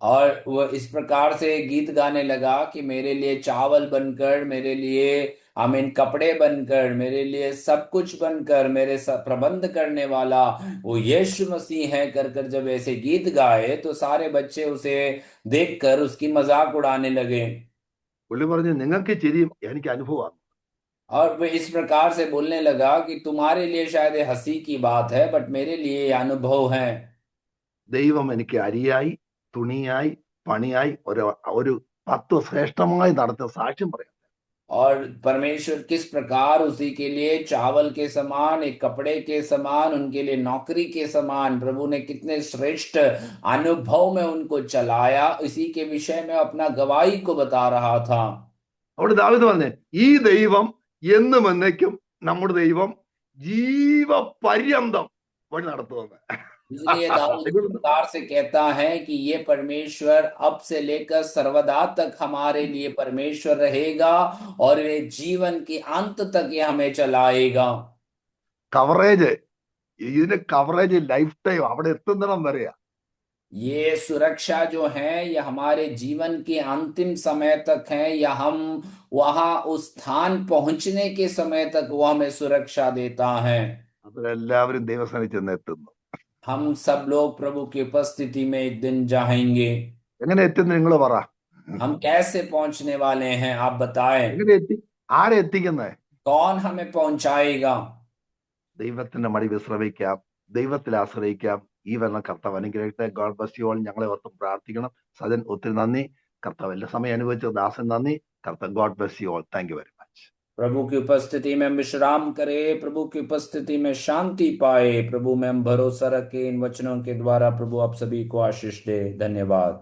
और वह इस प्रकार से गीत गाने लगा कि मेरे लिए चावल बनकर, मेरे लिए आमीन कपड़े बनकर, मेरे लिए सब कुछ बनकर, मेरे सब प्रबंध करने वाला वो यीशु मसीह है कर कर जब ऐसे गीत गाए तो सारे बच्चे उसे देखकर उसकी मजाक उड़ाने लगे। പുള്ളി പറഞ്ഞു, നിങ്ങൾക്ക് ചിരിയും എനിക്ക് അനുഭവമാണ്. और वह इस प्रकार से बोलने लगा कि तुम्हारे लिए शायद ये हंसी की बात है, बट मेरे लिए ये अनुभव है। ദൈവം എനിക്ക് അരിയായി, തുണിയായി, പണിയായി ഒരു 10 ശ്രേഷ്ഠമായി നടത്തിയ സാക്ഷ്യം പറയാം. और परमेश्वर किस प्रकार उसी के लिए चावल के समान, एक कपड़े के समान, उनके लिए नौकरी के समान प्रभु ने कितने श्रेष्ठ अनुभव में उनको चलाया, इसी के विषय में अपना गवाही को बता रहा था। അവിടെ ദാവീദ് പറഞ്ഞേ, ഈ ദൈവം എന്നും എന്നേക്കും നമ്മുടെ ദൈവം ജീവപര്യന്തം വഴി നടത്തുമെന്ന്. इसलिए दाऊद इस प्रकार से कहता है कि ये परमेश्वर अब से लेकर सर्वदा तक हमारे लिए परमेश्वर रहेगा, और ये जीवन के अंत तक ये हमें चलाएगा। കവറേജ്, ഇതിന്റെ കവറേജ് ലൈഫ് ടൈം അവിടെ എത്തുന്നിടം വരെയാ. ये सुरक्षा जो है ये हमारे जीवन के अंतिम समय तक है, या हम वहां उस स्थान पहुंचने के समय तक वो हमें सुरक्षा देता है। അതിലെല്ലാവരും ദൈവസേനയിൽ ചെന്ന് എത്തുന്നു. हम सब लोग प्रभु की उपस्थिति में एक दिन जाएंगे। എങ്ങനെ എത്തുന്നു നിങ്ങൾ പറ. हम कैसे पहुंचने वाले हैं, आप बताएं। എങ്ങനെ എത്തി? ആരെ എത്തിക്കുന്നത്? कौन हमें पहुंचाएगा? ദൈവത്തിന്റെ മടി വിശ്രമിക്കാം, ദൈവത്തിൽ ആശ്രയിക്കാം. ഈ വരണം കർത്താവ് അനുഗ്രഹിക്കട്ടെ. God bless you all. ഞങ്ങളെ ഓർത്തും പ്രാർത്ഥിക്കണം. സജൻ ഒത്തിരി നന്ദി. കർത്താവ് എല്ലാ സമയം അനുഭവിച്ച ദാസൻ നന്ദി. കർത്താവ് God bless you all. Thank you very much. प्रभु की उपस्थिति में हम विश्राम करें, प्रभु की उपस्थिति में शांति पाए, प्रभु में हम भरोसा रखें। इन वचनों के द्वारा प्रभु आप सभी को आशीष दे। धन्यवाद।